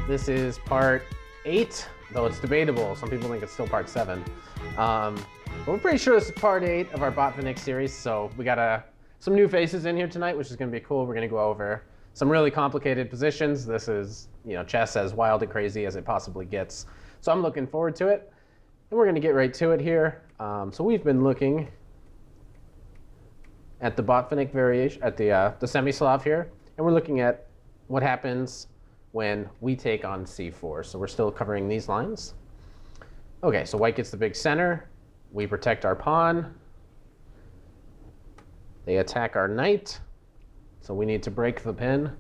This is part 8, though it's debatable. Some people think it's still part 7. But we're pretty sure this is part 8 of our Botvinnik series, so we got some new faces in here tonight, which is going to be cool. We're going to go over some really complicated positions. This is, chess as wild and crazy as it possibly gets. So I'm looking forward to it. And we're going to get right to it here. So we've been looking at the Botvinnik variation, at the Semi-Slav here, and we're looking at what happens when we take on c4. So we're still covering these lines. Okay, so white gets the big center. We protect our pawn. They attack our knight. So we need to break the pin.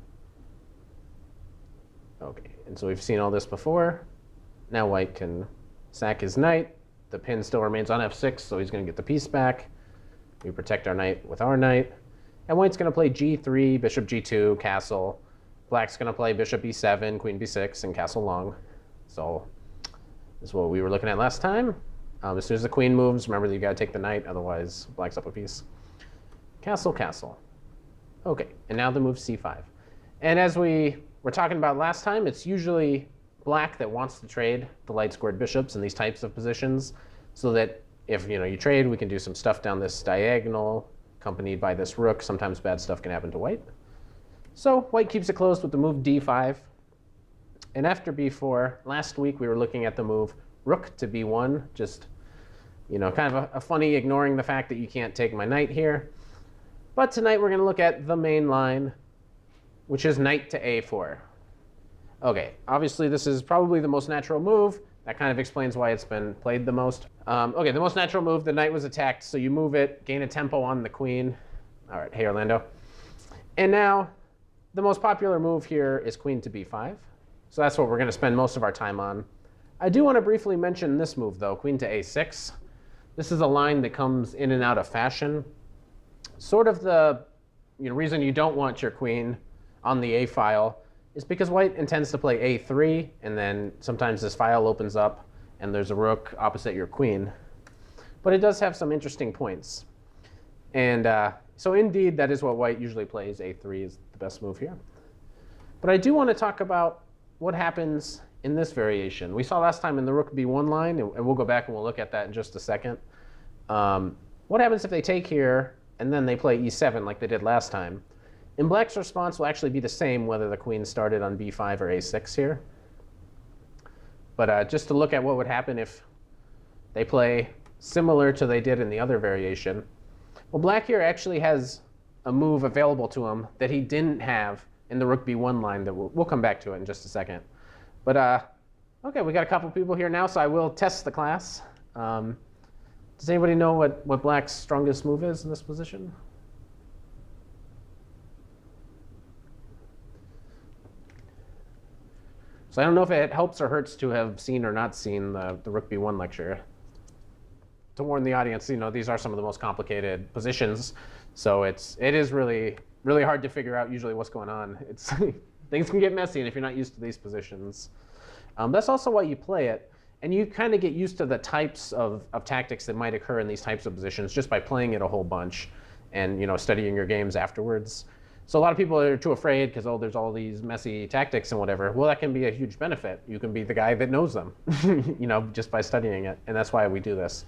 Okay, and so we've seen all this before. Now white can sack his knight. The pin still remains on f6, so he's going to get the piece back. We protect our knight with our knight. And white's going to play g3, bishop g2, castle. Black's going to play bishop e7, queen b6, and castle long. So this is what we were looking at last time. As soon as the queen moves, remember that you got to take the knight, otherwise black's up a piece. Castle, castle. OK, and now the move c5. And as we were talking about last time, it's usually black that wants to trade the light squared bishops in these types of positions, so that if you trade, we can do some stuff down this diagonal, accompanied by this rook. Sometimes bad stuff can happen to white. So white keeps it closed with the move d5. And after b4, last week we were looking at the move rook to b1, just kind of a funny ignoring the fact that you can't take my knight here. But tonight we're going to look at the main line, which is knight to a4. Okay, obviously this is probably the most natural move. That kind of explains why it's been played the most. Okay, the most natural move, the knight was attacked, so you move it, gain a tempo on the queen. All right, hey Orlando. And now the most popular move here is queen to b5. So that's what we're going to spend most of our time on. I do want to briefly mention this move, though, queen to a6. This is a line that comes in and out of fashion. Sort of the reason you don't want your queen on the a file is because white intends to play a3, and then sometimes this file opens up and there's a rook opposite your queen. But it does have some interesting points. And so indeed, that is what white usually plays. a3 is the best move here. But I do want to talk about what happens in this variation. We saw last time in the rook b1 line, and we'll go back and we'll look at that in just a second. What happens if they take here and then they play e7 like they did last time? And black's response will actually be the same whether the queen started on b5 or a6 here. But just to look at what would happen if they play similar to they did in the other variation. Well, black here actually has a move available to him that he didn't have in the rook b1 line. That we'll come back to it in just a second. But OK, we got a couple people here now, so I will test the class. Does anybody know what black's strongest move is in this position? So I don't know if it helps or hurts to have seen or not seen the rook b1 lecture. To warn the audience, these are some of the most complicated positions. So it is really, really hard to figure out usually what's going on. Things can get messy, and if you're not used to these positions. That's also why you play it. And you kind of get used to the types of tactics that might occur in these types of positions just by playing it a whole bunch and studying your games afterwards. So a lot of people are too afraid because, oh, there's all these messy tactics and whatever. Well, that can be a huge benefit. You can be the guy that knows them, just by studying it. And that's why we do this.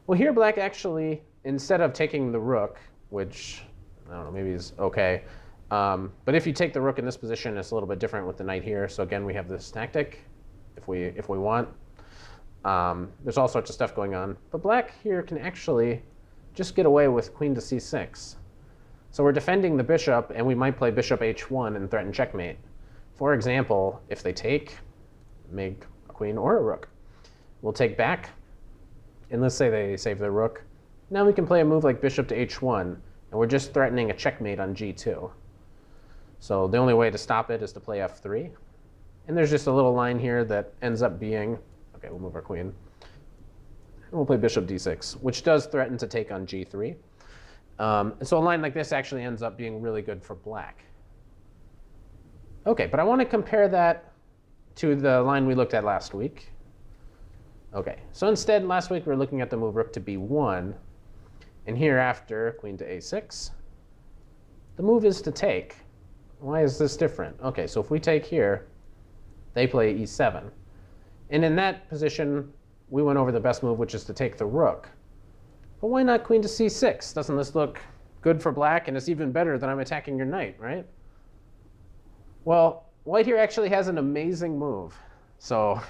Well, here black actually, instead of taking the rook, which I don't know, maybe is OK, but if you take the rook in this position, it's a little bit different with the knight here. So again, we have this tactic if we want. There's all sorts of stuff going on. But black here can actually just get away with queen to c6. So we're defending the bishop, and we might play bishop h1 and threaten checkmate. For example, if they take, make a queen or a rook. We'll take back, and let's say they save their rook. Now we can play a move like bishop to h1, and we're just threatening a checkmate on g2. So the only way to stop it is to play f3. And there's just a little line here that ends up being, OK, we'll move our queen. And we'll play bishop d6, which does threaten to take on g3. And so a line like this actually ends up being really good for black. OK, but I want to compare that to the line we looked at last week. OK, so instead, last week we were looking at the move rook to b1. And here after queen to a6, the move is to take. Why is this different? Okay, so if we take here, they play e7. And in that position, we went over the best move, which is to take the rook. But why not queen to c6? Doesn't this look good for black? And it's even better that I'm attacking your knight, right? Well, white here actually has an amazing move. So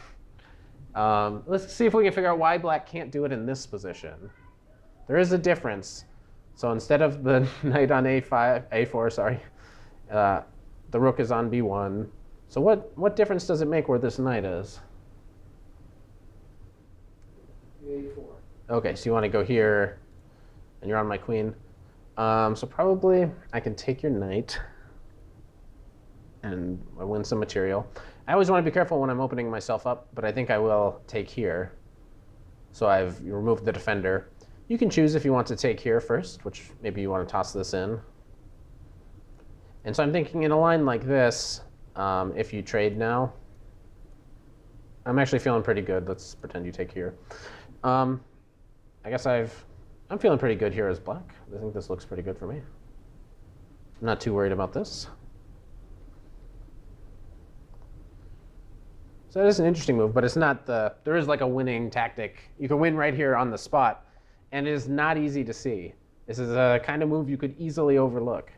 let's see if we can figure out why black can't do it in this position. There is a difference. So instead of the knight on a4, sorry, the rook is on b1. So what difference does it make where this knight is? a4. Okay, so you want to go here, and you're on my queen. So probably I can take your knight, and I win some material. I always want to be careful when I'm opening myself up, but I think I will take here. So I've removed the defender. You can choose if you want to take here first, which maybe you want to toss this in. And so I'm thinking in a line like this, if you trade now, I'm actually feeling pretty good. Let's pretend you take here. I guess I'm feeling pretty good here as black. I think this looks pretty good for me. I'm not too worried about this. So that is an interesting move, but it's not there is like a winning tactic. You can win right here on the spot, and it is not easy to see. This is a kind of move you could easily overlook.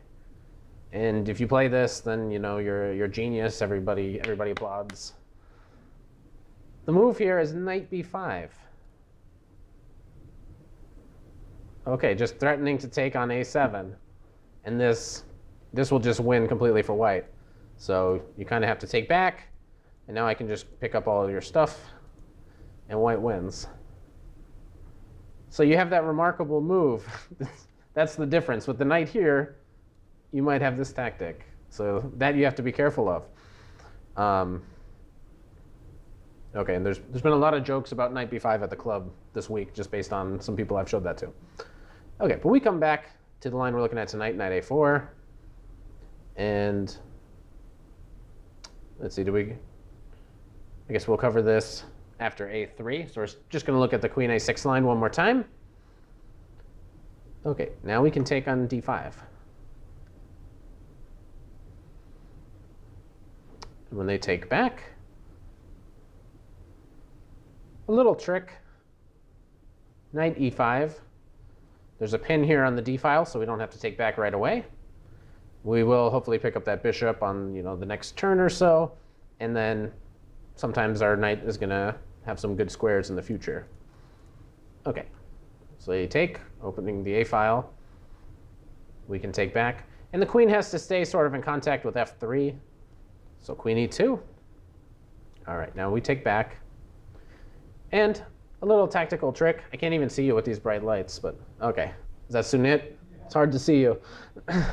And if you play this, then you know you're a genius. Everybody applauds. The move here is knight b5. Okay, just threatening to take on a7. And this will just win completely for white. So you kind of have to take back, and now I can just pick up all of your stuff, and white wins. So you have that remarkable move. That's the difference. With the knight here, you might have this tactic. So that you have to be careful of. Okay, and there's been a lot of jokes about knight b5 at the club this week, just based on some people I've showed that to. Okay, but we come back to the line we're looking at tonight, knight a4. And let's see, I guess we'll cover this after a3. So we're just going to look at the queen a6 line one more time. Okay, now we can take on d5. And when they take back, a little trick, knight e5. There's a pin here on the d file, so we don't have to take back right away. We will hopefully pick up that bishop on the next turn or so, and then sometimes our knight is going to have some good squares in the future. Okay, so you take, opening the a file. We can take back, and the queen has to stay sort of in contact with f3. So queen e2. All right, now we take back. And a little tactical trick. I can't even see you with these bright lights, but okay. Is that Sunit? Yeah. It's hard to see you.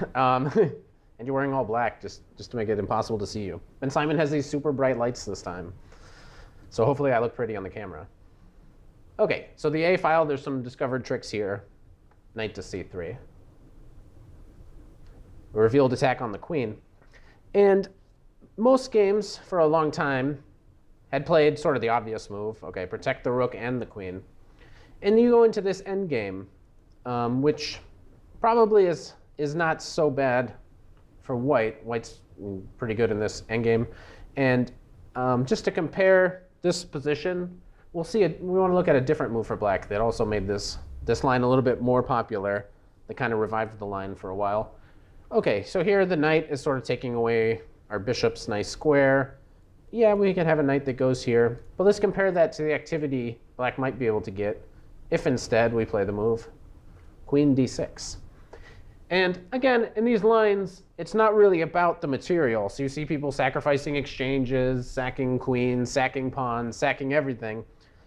And you're wearing all black just to make it impossible to see you. And Simon has these super bright lights this time. So hopefully I look pretty on the camera. Okay, so the a file, there's some discovered tricks here. Knight to c3. A revealed attack on the queen. And most games for a long time had played sort of the obvious move. Okay, protect the rook and the queen. And you go into this endgame, which probably is not so bad for white. White's pretty good in this endgame. And just to compare this position, we'll see it. We want to look at a different move for black that also made this line a little bit more popular. That kind of revived the line for a while. Okay, so here the knight is sort of taking away our bishop's nice square. Yeah, we can have a knight that goes here. But let's compare that to the activity black might be able to get if instead we play the move queen d6. And again, in these lines, it's not really about the material. So you see people sacrificing exchanges, sacking queens, sacking pawns, sacking everything.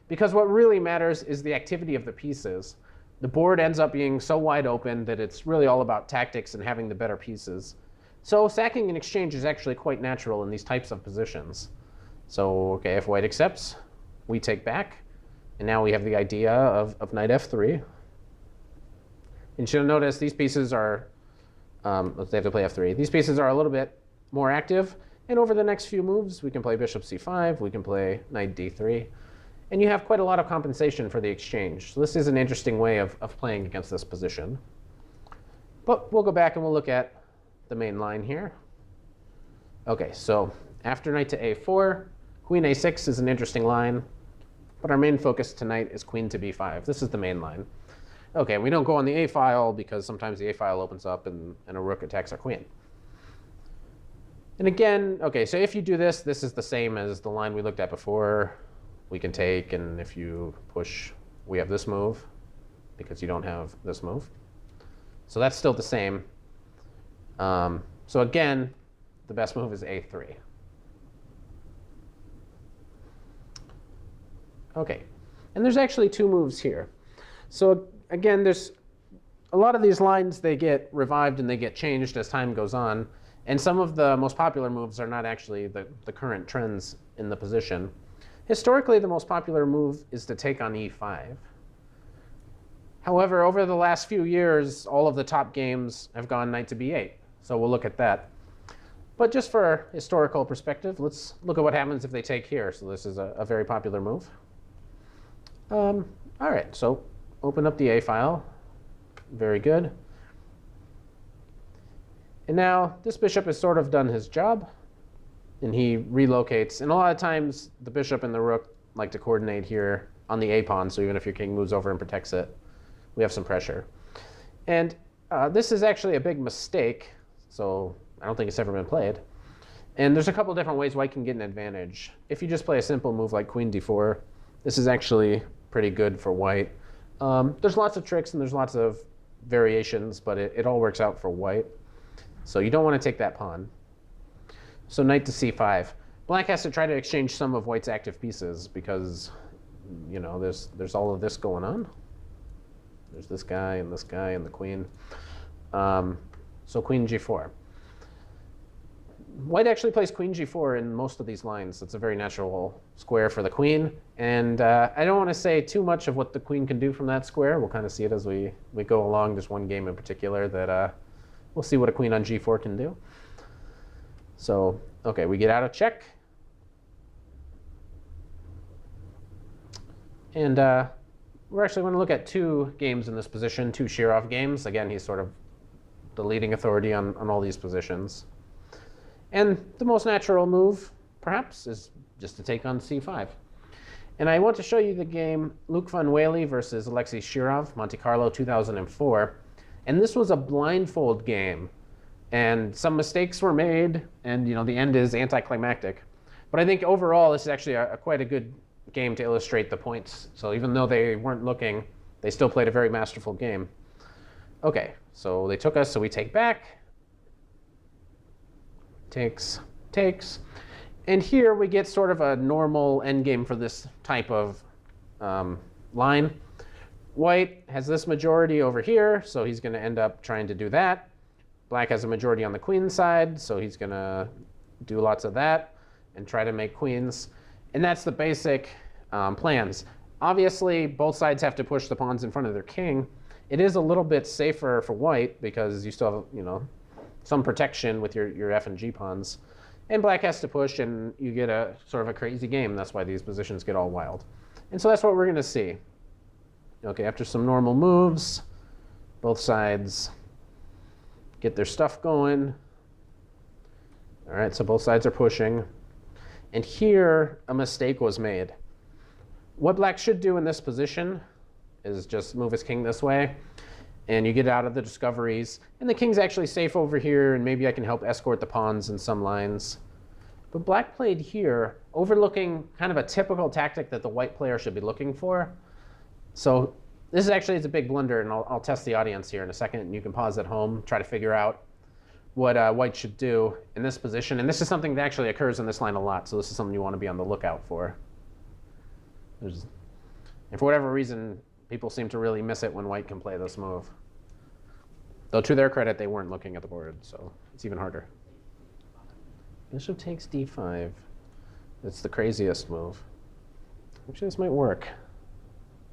Because what really matters is the activity of the pieces. The board ends up being so wide open that it's really all about tactics and having the better pieces. So sacking an exchange is actually quite natural in these types of positions. So okay, if white accepts, we take back. And now we have the idea of knight f3. And you'll notice these pieces are, they have to play f3. These pieces are a little bit more active. And over the next few moves, we can play bishop c5. We can play knight d3. And you have quite a lot of compensation for the exchange. So this is an interesting way of playing against this position. But we'll go back and we'll look at the main line here. Okay, so after knight to a4, queen a6 is an interesting line. But our main focus tonight is queen to b5. This is the main line. Okay, we don't go on the a file because sometimes the a file opens up and a rook attacks our queen. And again, okay, so if you do this, this is the same as the line we looked at before. We can take, and if you push, we have this move because you don't have this move. So that's still the same. So again, the best move is a3. Okay, and there's actually two moves here. So again, there's a lot of these lines, they get revived and they get changed as time goes on. And some of the most popular moves are not actually the current trends in the position. Historically, the most popular move is to take on e5. However, over the last few years, all of the top games have gone knight to b8. So we'll look at that. But just for historical perspective, let's look at what happens if they take here. So this is a very popular move. All right, so open up the a file. Very good. And now this bishop has sort of done his job. And he relocates. And a lot of times, the bishop and the rook like to coordinate here on the a pawn. So even if your king moves over and protects it, we have some pressure. And this is actually a big mistake. So I don't think it's ever been played. And there's a couple different ways white can get an advantage. If you just play a simple move like queen d4, this is actually pretty good for white. There's lots of tricks and there's lots of variations, but it all works out for white. So you don't want to take that pawn. So knight to c5. Black has to try to exchange some of white's active pieces because, you know, there's all of this going on. There's this guy and the queen. So queen g4. White actually plays queen g4 in most of these lines. It's a very natural square for the queen. And I don't want to say too much of what the queen can do from that square. We'll kind of see it as we go along. There's one game in particular that we'll see what a queen on g4 can do. So, okay, we get out of check. And we're actually going to look at two games in this position, two Shirov games. Again, he's sort of the leading authority on all these positions. And the most natural move, perhaps, is just to take on c5. And I want to show you the game Loek van Wely versus Alexey Shirov, Monte Carlo 2004. And this was a blindfold game. And some mistakes were made, and you know the end is anticlimactic. But I think overall, this is actually quite a good game to illustrate the points. So even though they weren't looking, they still played a very masterful game. Okay, so they took us, so we take back. Takes. And here we get sort of a normal endgame for this type of line. White has this majority over here, so he's going to end up trying to do that. Black has a majority on the queen side, so he's going to do lots of that and try to make queens. And that's the basic plans. Obviously, both sides have to push the pawns in front of their king. It is a little bit safer for white because you still have, you know, some protection with your f and g pawns. And black has to push, and you get a sort of a crazy game. That's why these positions get all wild. And so that's what we're going to see. Okay, after some normal moves, both sides get their stuff going. All right, so both sides are pushing. And here, a mistake was made. What black should do in this position is just move his king this way, and you get out of the discoveries. And the king's actually safe over here, and maybe I can help escort the pawns in some lines. But black played here, overlooking kind of a typical tactic that the white player should be looking for. So this is actually, it's a big blunder, and I'll test the audience here in a second, and you can pause at home, try to figure out what white should do in this position. And this is something that actually occurs in this line a lot, so this is something you want to be on the lookout for. And for whatever reason, people seem to really miss it when white can play this move. Though to their credit, they weren't looking at the board, so it's even harder. Bishop takes d5. It's the craziest move. Actually, this might work.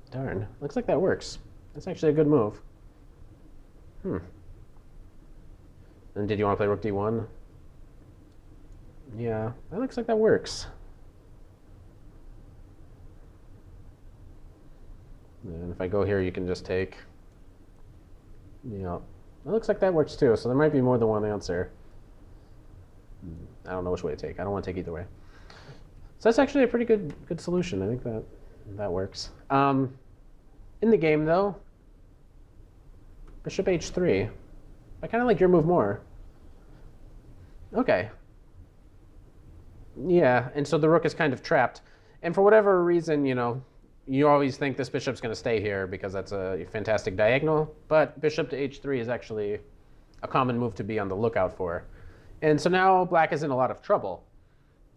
Darn, looks like that works. That's actually a good move. And did you want to play rook d1? Yeah, that looks like that works. And if I go here, you can just take. Yeah, it looks like that works too. So there might be more than one answer. I don't know which way to take. I don't want to take either way. So that's actually a pretty good solution. I think that works. In the game though, bishop h3. I kind of like your move more. Okay. Yeah, and so the rook is kind of trapped. And for whatever reason, you always think this bishop's going to stay here because that's a fantastic diagonal. But bishop to h3 is actually a common move to be on the lookout for. And so now black is in a lot of trouble.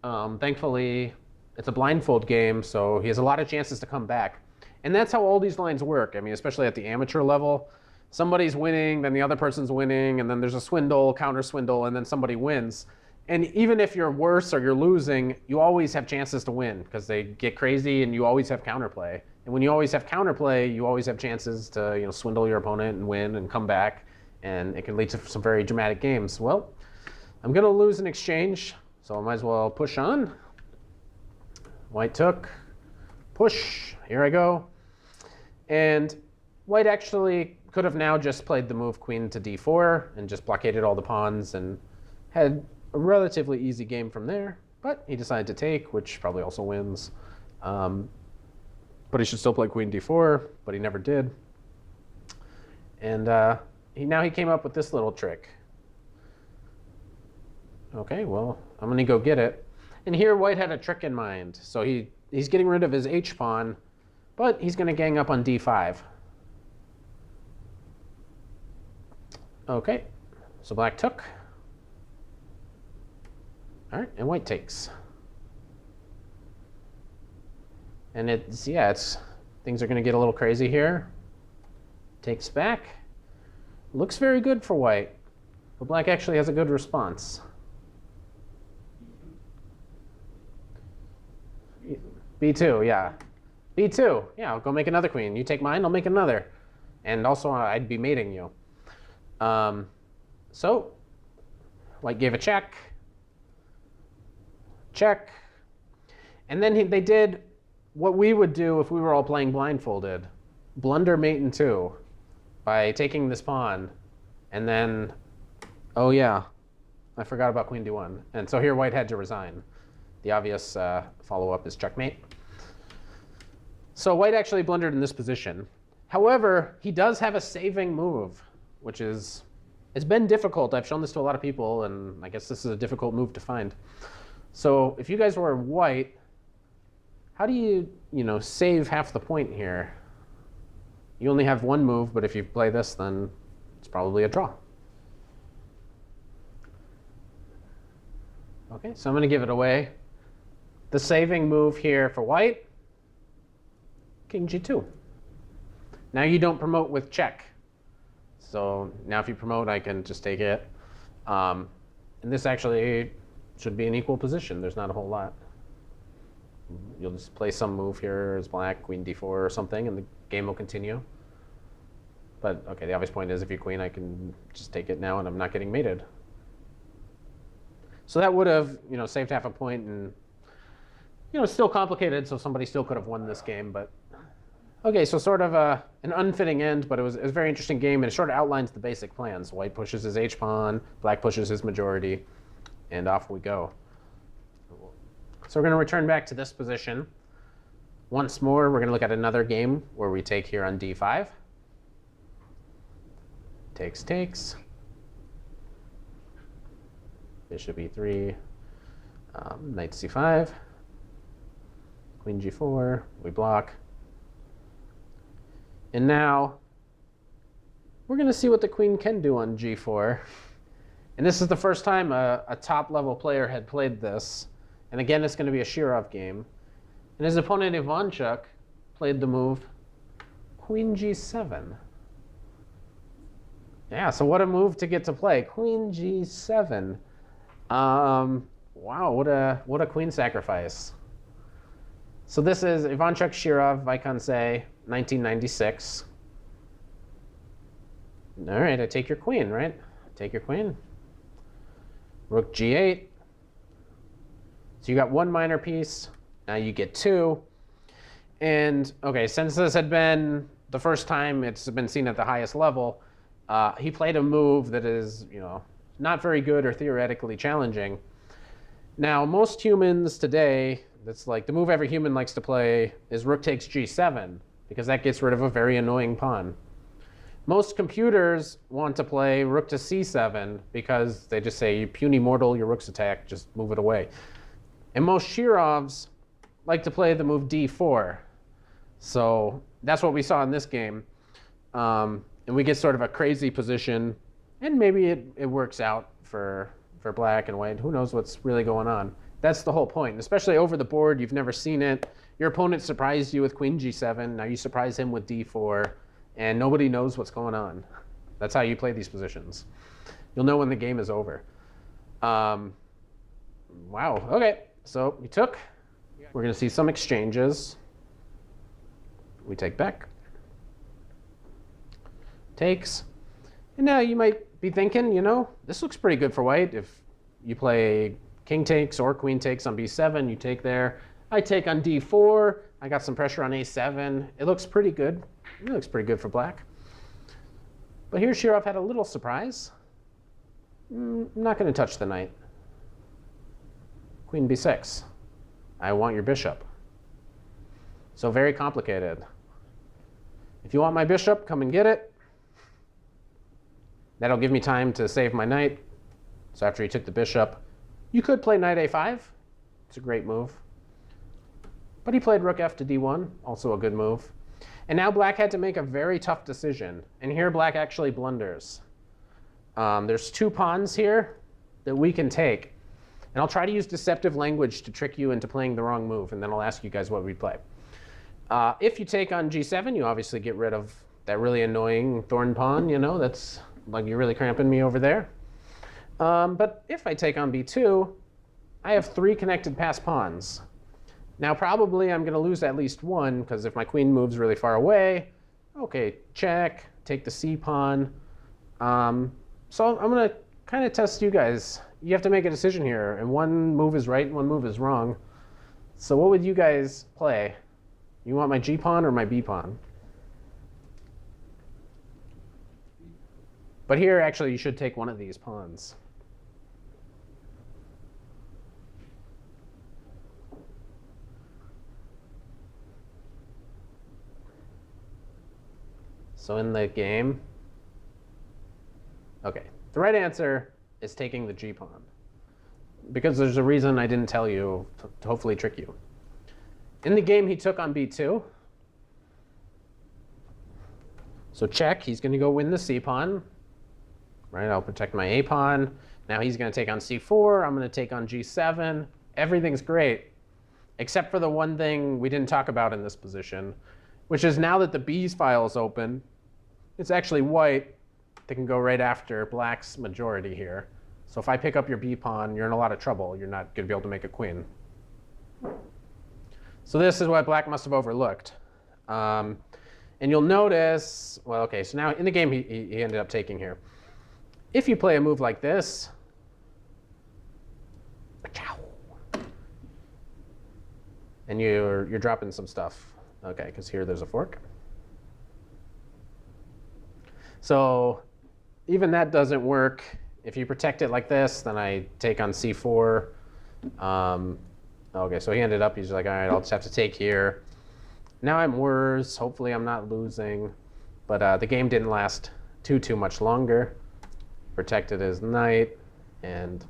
Thankfully, it's a blindfold game, so he has a lot of chances to come back. And that's how all these lines work. I mean, especially at the amateur level. Somebody's winning, then the other person's winning, and then there's a swindle, counter swindle, and then somebody wins. And even if you're worse or you're losing, you always have chances to win because they get crazy and you always have counterplay. And when you always have counterplay, you always have chances to swindle your opponent and win and come back. And it can lead to some very dramatic games. Well, I'm going to lose an exchange, so I might as well push on. White took, push, here I go. And white actually could have now just played the move queen to d4 and just blockaded all the pawns and had a relatively easy game from there. But he decided to take, which probably also wins. But he should still play queen d4, but he never did. And now he came up with this little trick. Okay, well, I'm going to go get it. And here white had a trick in mind. So he's getting rid of his h-pawn, but he's going to gang up on d5. Okay, so black took. All right, and white takes. And things are going to get a little crazy here. Takes back. Looks very good for white, but black actually has a good response. B2, yeah. B2, yeah, I'll go make another queen. You take mine, I'll make another. And also, I'd be mating you. So, white gave a check. Check. And then they did what we would do if we were all playing blindfolded. Blunder mate in two by taking this pawn. And then, oh yeah, I forgot about queen d1. And so here white had to resign. The obvious follow-up is checkmate. So white actually blundered in this position. However, he does have a saving move, which it's been difficult. I've shown this to a lot of people, and I guess this is a difficult move to find. So if you guys were white, how do you, save half the point here? You only have one move, but if you play this, then it's probably a draw. Okay, so I'm going to give it away. The saving move here for white, king g2. Now you don't promote with check. So now if you promote, I can just take it. And this actually should be an equal position. There's not a whole lot. You'll just play some move here as black, queen d4 or something, and the game will continue. But okay, the obvious point is if you queen, I can just take it now, and I'm not getting mated. So that would have, saved half a point, and it's still complicated. So somebody still could have won this game, but okay. So sort of an unfitting end, but it was a very interesting game, and it sort of outlines the basic plans. White pushes his h-pawn, black pushes his majority, and off we go. So we're going to return back to this position. Once more, we're going to look at another game where we take here on d5. Takes, takes. Bishop e3, knight c5, queen g4, we block. And now we're going to see what the queen can do on g4. And this is the first time a top-level player had played this. And again, it's going to be a Shirov game. And his opponent, Ivanchuk, played the move queen g7. Yeah, so what a move to get to play. Queen g7. Wow, what a queen sacrifice. So this is Ivanchuk Shirov, Vaikansei, 1996. All right, I take your queen, right? Take your queen. Rook g8. So you got one minor piece. Now you get two. And okay, since this had been the first time it's been seen at the highest level, he played a move that is, not very good or theoretically challenging. Now, most humans today, that's like the move every human likes to play is rook takes g7, because that gets rid of a very annoying pawn. Most computers want to play rook to c7 because they just say, you puny mortal, your rook's attack, just move it away. And most Shirovs like to play the move d4. So that's what we saw in this game. And we get sort of a crazy position, and maybe it works out for black and white. Who knows what's really going on? That's the whole point, especially over the board. You've never seen it. Your opponent surprised you with queen g7. Now you surprise him with d4, and nobody knows what's going on. That's how you play these positions. You'll know when the game is over. Wow, okay. So we took. We're going to see some exchanges. We take back. Takes. And now you might be thinking, this looks pretty good for white. If you play king takes or queen takes on b7, you take there. I take on d4. I got some pressure on a7. It looks pretty good. It looks pretty good for black. But here Shirov had a little surprise. I'm not going to touch the knight. Queen b6. I want your bishop. So very complicated. If you want my bishop, come and get it. That'll give me time to save my knight. So after he took the bishop, you could play knight a5. It's a great move. But he played rook f to d1, also a good move. And now black had to make a very tough decision. And here black actually blunders. There's two pawns here that we can take. And I'll try to use deceptive language to trick you into playing the wrong move, and then I'll ask you guys what we'd play. If you take on g7, you obviously get rid of that really annoying thorn pawn, that's like you're really cramping me over there. But if I take on b2, I have 3 connected pass pawns. Now probably I'm going to lose at least one, because if my queen moves really far away, okay, check, take the c pawn. So I'm going to kind of test you guys. You have to make a decision here, and one move is right and one move is wrong. So what would you guys play? You want my g pawn or my b pawn? But here, actually, you should take one of these pawns. So in the game, okay, the right answer is taking the g pawn, because there's a reason I didn't tell you to hopefully trick you. In the game, he took on b2. So check, he's going to go win the c pawn. Right, I'll protect my a pawn. Now he's going to take on c4. I'm going to take on g7. Everything's great, except for the one thing we didn't talk about in this position, which is now that the b's file is open, it's actually white that can go right after black's majority here. So if I pick up your b pawn, you're in a lot of trouble. You're not going to be able to make a queen. So this is what black must have overlooked. And you'll notice, well, okay, so now in the game he ended up taking here. If you play a move like this, and you're dropping some stuff, okay, because here there's a fork. So even that doesn't work. If you protect it like this, then I take on c4. Okay, so he ended up, he's like, all right, I'll just have to take here. Now I'm worse. Hopefully I'm not losing. But the game didn't last too much longer. Protected his knight, and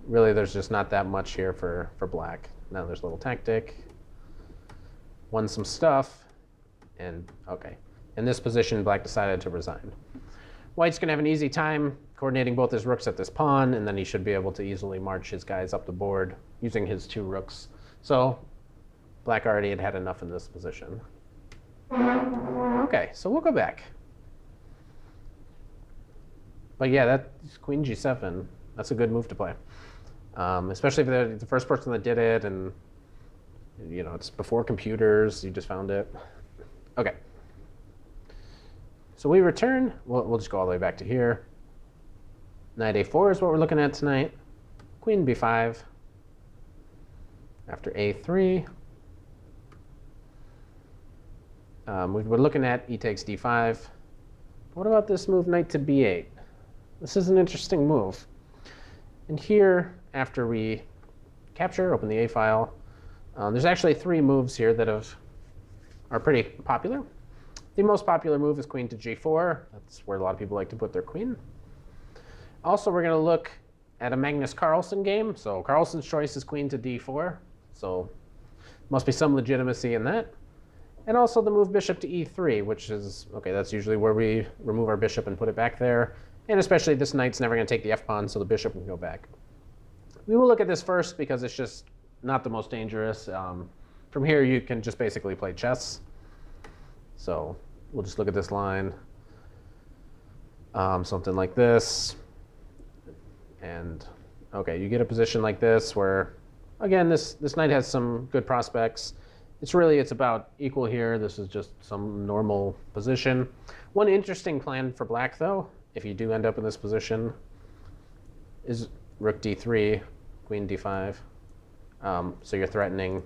really there's just not that much here for black. Now there's a little tactic. Won some stuff, and okay. In this position, black decided to resign. White's going to have an easy time coordinating both his rooks at this pawn, and then he should be able to easily march his guys up the board using his 2 rooks. So black already had enough in this position. Okay, so we'll go back. But yeah, that's queen g7. That's a good move to play, especially if they're the first person that did it, and it's before computers. You just found it. Okay. So we return. We'll just go all the way back to here. Knight a4 is what we're looking at tonight. Queen b5. After a3. We're looking at e takes d5. What about this move, knight to b8? This is an interesting move. And here, after we capture, open the A file, there's actually 3 moves here that are pretty popular. The most popular move is queen to g4. That's where a lot of people like to put their queen. Also, we're going to look at a Magnus Carlsen game. So Carlsen's choice is queen to d4. So must be some legitimacy in that. And also the move bishop to e3, which is, okay, that's usually where we remove our bishop and put it back there. And especially this knight's never going to take the f-pawn, so the bishop can go back. We will look at this first because it's just not the most dangerous. From here, you can just basically play chess. So we'll just look at this line. Something like this. And okay, you get a position like this where, again, this knight has some good prospects. It's about equal here. This is just some normal position. One interesting plan for black, though, if you do end up in this position, is rook d3, queen d5. So you're threatening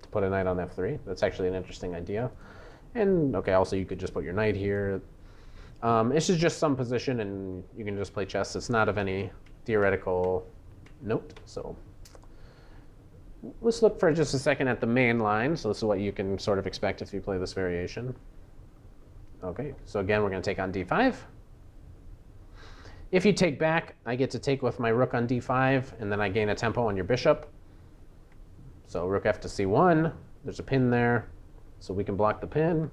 to put a knight on f3. That's actually an interesting idea. And okay, also you could just put your knight here. This is just some position, and you can just play chess. It's not of any theoretical note. So let's look for just a second at the main line. So this is what you can sort of expect if you play this variation. Okay, so again, we're going to take on d5. If you take back, I get to take with my rook on d5, and then I gain a tempo on your bishop. So rook f to c1. There's a pin there, so we can block the pin.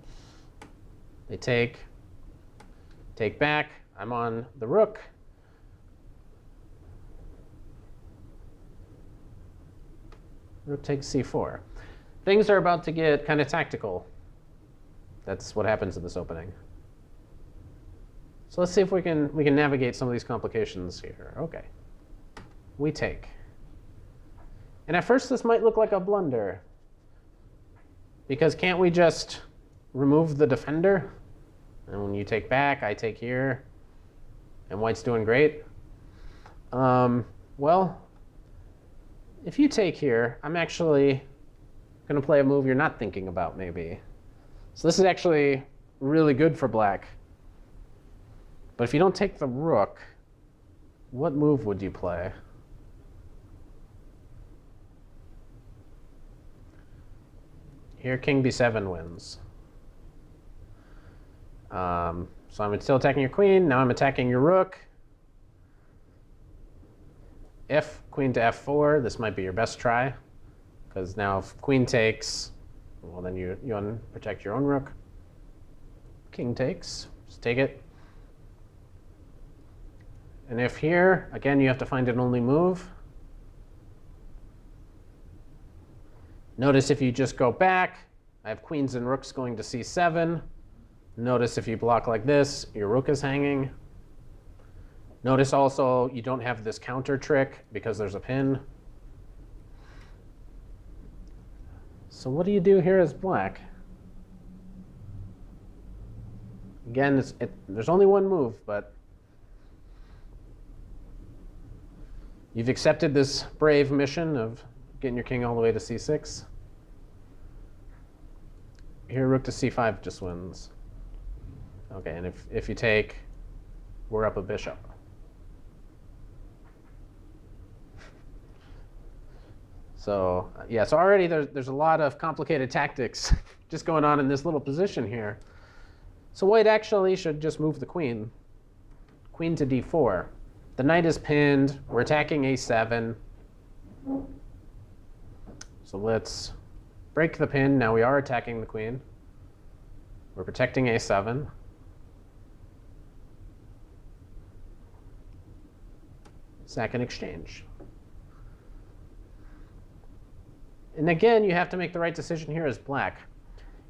They take back. I'm on the rook. Rook takes c4. Things are about to get kind of tactical. That's what happens in this opening. So let's see if we can navigate some of these complications here. Okay, we take. And at first this might look like a blunder, because can't we just remove the defender? And when you take back, I take here, and white's doing great. Well, if you take here, I'm actually going to play a move you're not thinking about, maybe. So this is actually really good for black. But if you don't take the rook, what move would you play? Here, king b7 wins. So I'm still attacking your queen. Now I'm attacking your rook. If queen to f4, this might be your best try, because now if queen takes, well, then you protect your own rook. King takes, just take it. And if here, again, you have to find an only move. Notice if you just go back, I have queens and rooks going to c7. Notice if you block like this, your rook is hanging. Notice also you don't have this counter trick because there's a pin. So what do you do here as black? Again, there's only one move, but you've accepted this brave mission of getting your king all the way to c6. Here, rook to c5 just wins. Okay, and if you take, we're up a bishop. So yeah, so already there's a lot of complicated tactics just going on in this little position here. So white actually should just move the queen. Queen to d4. The knight is pinned. We're attacking a7. So let's break the pin. Now we are attacking the queen. We're protecting a7. Sack and exchange. And again, you have to make the right decision here as black.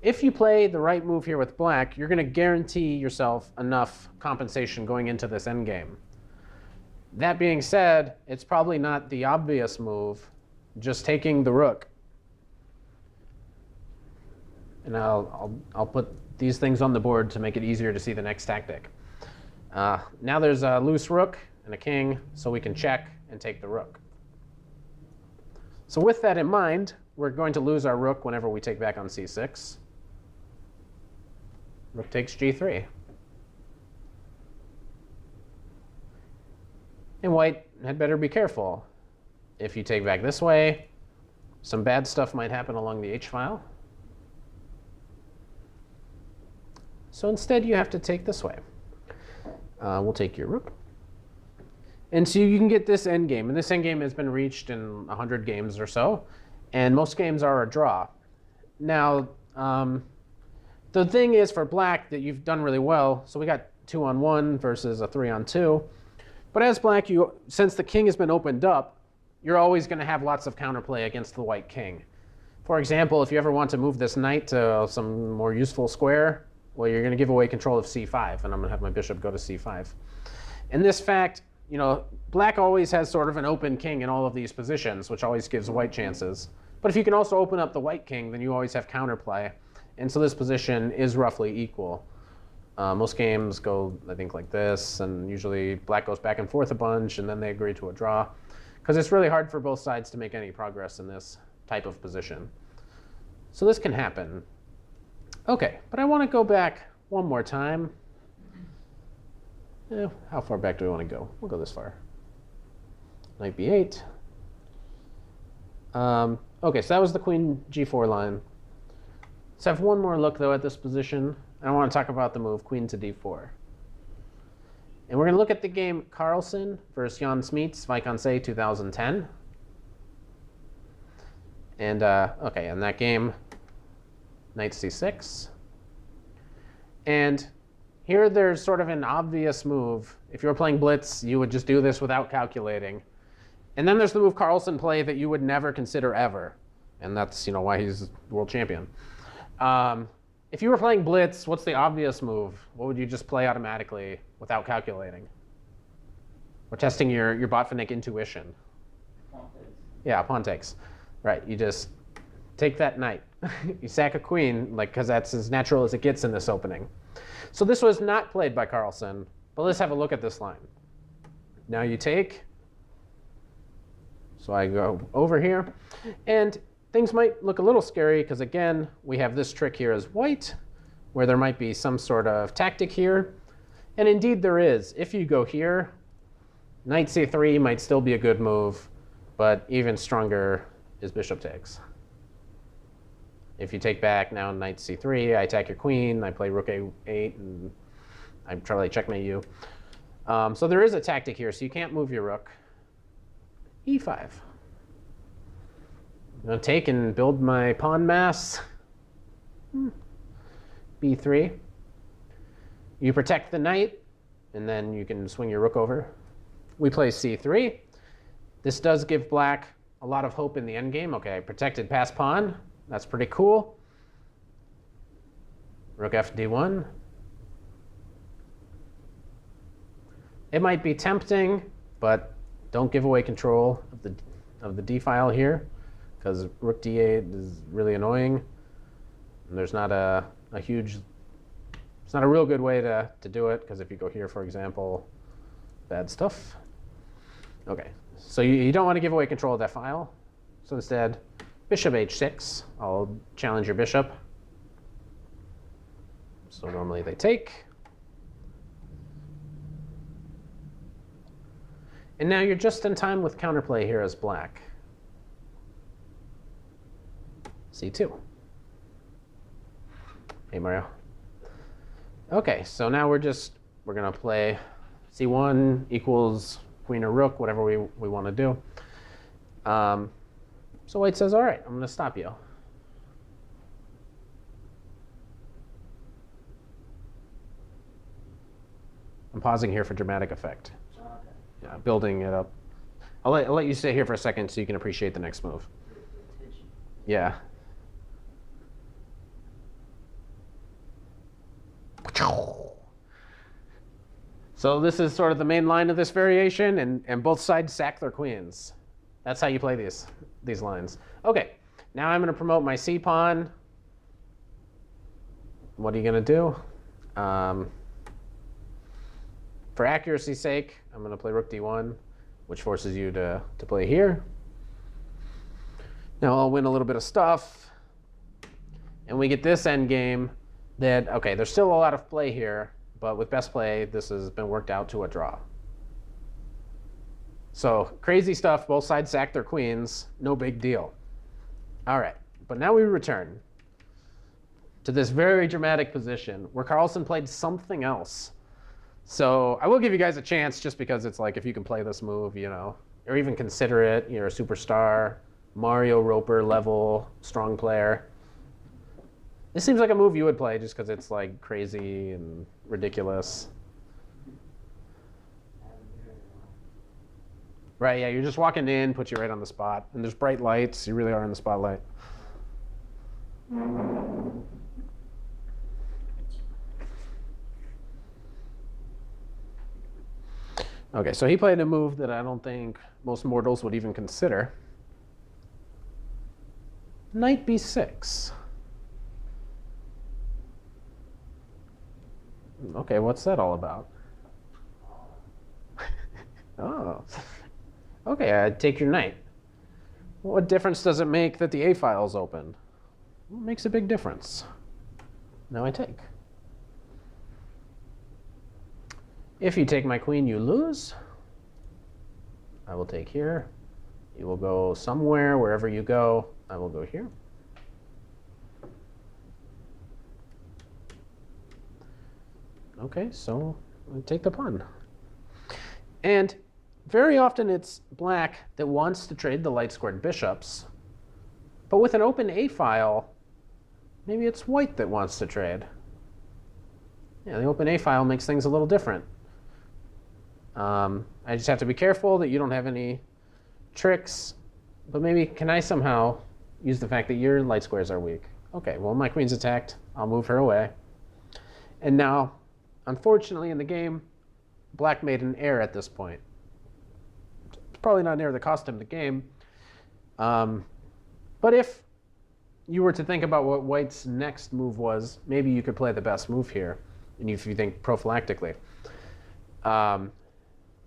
If you play the right move here with black, you're going to guarantee yourself enough compensation going into this endgame. That being said, it's probably not the obvious move, just taking the rook. And I'll put these things on the board to make it easier to see the next tactic. Now there's a loose rook and a king, so we can check and take the rook. So with that in mind, we're going to lose our rook whenever we take back on c6. Rook takes g3. And white had better be careful. If you take back this way, some bad stuff might happen along the h-file. So instead, you have to take this way. We'll take your rook. And so you can get this endgame. And this endgame has been reached in 100 games or so. And most games are a draw. Now, the thing is for black that you've done really well. So we got 2-on-1 versus a 3-on-2. But as black, since the king has been opened up, you're always going to have lots of counterplay against the white king. For example, if you ever want to move this knight to some more useful square, well, you're going to give away control of c5, and I'm going to have my bishop go to c5. And this fact, black always has sort of an open king in all of these positions, which always gives white chances. But if you can also open up the white king, then you always have counterplay. And so this position is roughly equal. Most games go, I think, like this, and usually black goes back and forth a bunch, and then they agree to a draw. Because it's really hard for both sides to make any progress in this type of position. So this can happen. OK, but I want to go back one more time. How far back do we want to go? We'll go this far. Knight b8. OK, so that was the queen g4 line. Let's have one more look, though, at this position. I want to talk about the move queen to d4. And we're going to look at the game Carlsen versus Jan Smeets, Vassily 2010. And OK, in that game, knight c6. And here there's sort of an obvious move. If you were playing blitz, you would just do this without calculating. And then there's the move Carlsen play that you would never consider ever. And that's why he's world champion. If you were playing blitz, what's the obvious move? What would you just play automatically without calculating? We're testing your Botvinnik intuition. Pawn takes. Yeah, pawn takes. Right, you just take that knight. You sack a queen, because that's as natural as it gets in this opening. So this was not played by Carlsen, but let's have a look at this line. Now you take. So I go over here. And things might look a little scary because, again, we have this trick here as white, where there might be some sort of tactic here. And indeed there is. If you go here, knight c3 might still be a good move, but even stronger is bishop takes. If you take back now knight c3, I attack your queen, I play rook a8, and I try to checkmate you. So there is a tactic here, so you can't move your rook. e5. I'm going to take and build my pawn mass. b3. You protect the knight, and then you can swing your rook over. We play c3. This does give black a lot of hope in the endgame. OK, protected pass pawn. That's pretty cool. Rook f d1. It might be tempting, but don't give away control of the d file here, because rook d8 is really annoying. And there's not a huge, it's not a real good way to do it, because if you go here, for example, bad stuff. OK, so you don't want to give away control of that file. So instead, bishop h6. I'll challenge your bishop. So normally they take. And now you're just in time with counterplay here as black. c2. Hey, Mario. OK, so now we're going to play c1 equals queen or rook, whatever we want to do. So white says, all right, I'm going to stop you. I'm pausing here for dramatic effect. Oh, okay. Yeah, building it up. I'll let you stay here for a second so you can appreciate the next move. Yeah. So this is sort of the main line of this variation, and both sides sack their queens. That's how you play these lines. OK, now I'm going to promote my c pawn. What are you going to do? For accuracy's sake, I'm going to play rook d1, which forces you to play here. Now I'll win a little bit of stuff. And we get this endgame. that, okay, there's still a lot of play here, but with best play, this has been worked out to a draw. So crazy stuff. Both sides sack their queens. No big deal. All right, but now we return to this very dramatic position where Carlsen played something else. So I will give you guys a chance just because it's like if you can play this move, you know, or even consider it, you're a superstar, Mario Roper level, strong player. This seems like a move you would play just because it's like crazy and ridiculous. Right, yeah, you're just walking in, put you right on the spot. And there's bright lights, you really are in the spotlight. Okay, so he played a move that I don't think most mortals would even consider. Knight b6. Okay, what's that all about? Oh. Okay, I take your knight. What difference does it make that the A file is open? Well, it makes a big difference. Now I take. If you take my queen, you lose. I will take here. You will go somewhere, wherever you go. I will go here. Okay, so I take the pawn. And very often it's black that wants to trade the light-squared bishops. But with an open A file, maybe it's white that wants to trade. Yeah, the open A file makes things a little different. I just have to be careful that you don't have any tricks. But maybe can I somehow use the fact that your light squares are weak? Okay, well, my queen's attacked. I'll move her away. And now, unfortunately in the game, black made an error at this point. It's probably not an error that cost him the game. But if you were to think about what white's next move was, maybe you could play the best move here, and if you think prophylactically.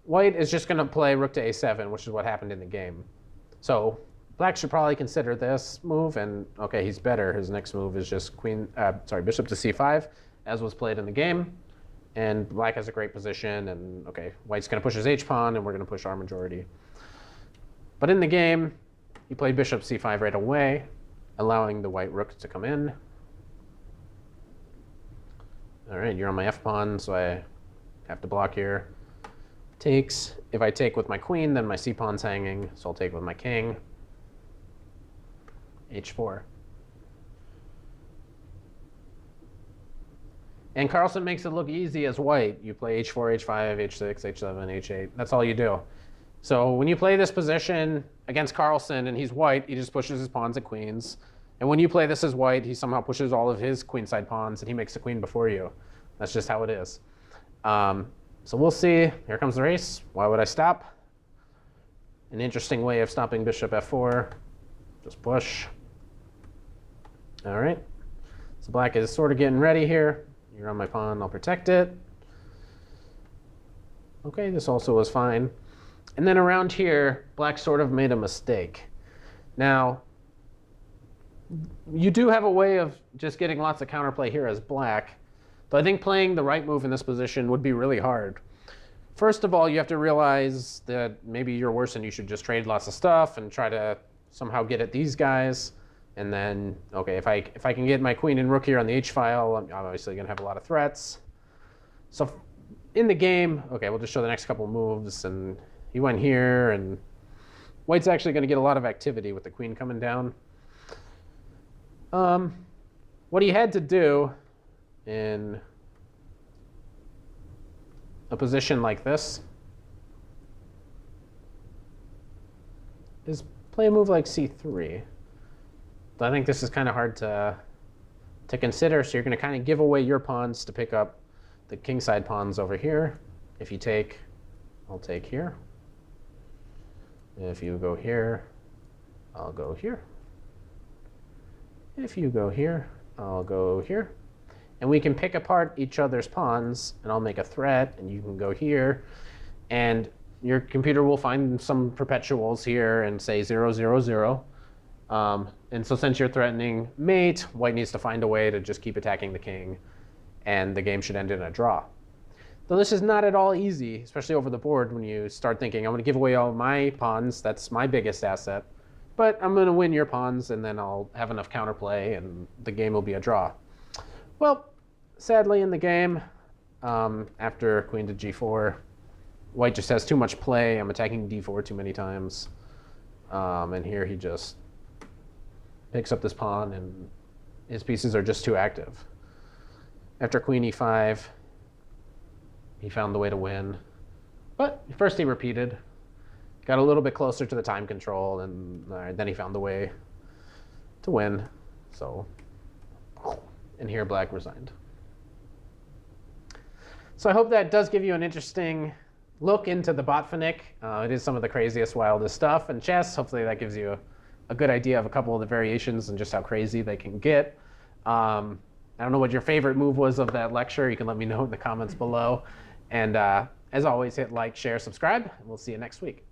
White is just going to play rook to a7, which is what happened in the game. So black should probably consider this move, and okay, he's better. His next move is just bishop to c5, as was played in the game. And black has a great position, and okay, white's going to push his h-pawn, and we're going to push our majority. But in the game, he played bishop c5 right away, allowing the white rook to come in. All right, you're on my f-pawn, so I have to block here. Takes. If I take with my queen, then my c-pawn's hanging, so I'll take with my king. h4. And Carlsen makes it look easy as white. You play h4, h5, h6, h7, h8. That's all you do. So when you play this position against Carlsen and he's white, he just pushes his pawns and queens. And when you play this as white, he somehow pushes all of his queenside pawns and he makes the queen before you. That's just how it is. So we'll see. Here comes the race. Why would I stop? An interesting way of stopping bishop f4. Just push. All right. So black is sort of getting ready here. You're on my pawn. I'll protect it. Okay, this also was fine. And then around here, black sort of made a mistake. Now, you do have a way of just getting lots of counterplay here as black. But I think playing the right move in this position would be really hard. First of all, you have to realize that maybe you're worse and you should just trade lots of stuff and try to somehow get at these guys. And then, okay, if I can get my queen and rook here on the h-file, I'm obviously going to have a lot of threats. So in the game, okay, we'll just show the next couple moves. And he went here, and white's actually going to get a lot of activity with the queen coming down. What he had to do in a position like this is play a move like c3. But I think this is kind of hard to consider, so you're going to kind of give away your pawns to pick up the kingside pawns over here. If you take, I'll take here. If you go here, I'll go here. If you go here, I'll go here. And we can pick apart each other's pawns, and I'll make a threat, and you can go here. And your computer will find some perpetuals here and say 0, 0, 0. And so since you're threatening mate, white needs to find a way to just keep attacking the king, and the game should end in a draw. Though this is not at all easy, especially over the board when you start thinking, I'm going to give away all my pawns, that's my biggest asset, but I'm going to win your pawns, and then I'll have enough counterplay, and the game will be a draw. Well, sadly in the game, after queen to g4, white just has too much play. I'm attacking d4 too many times. And here he just picks up this pawn, and his pieces are just too active. After queen e5, he found the way to win. But first he repeated, got a little bit closer to the time control, and then he found the way to win. So, and here black resigned. So I hope that does give you an interesting look into the Botvinnik. It is some of the craziest, wildest stuff in chess. Hopefully that gives you a good idea of a couple of the variations and just how crazy they can get. I don't know what your favorite move was of that lecture. You can let me know in the comments below. And as always, hit like, share, subscribe, and we'll see you next week.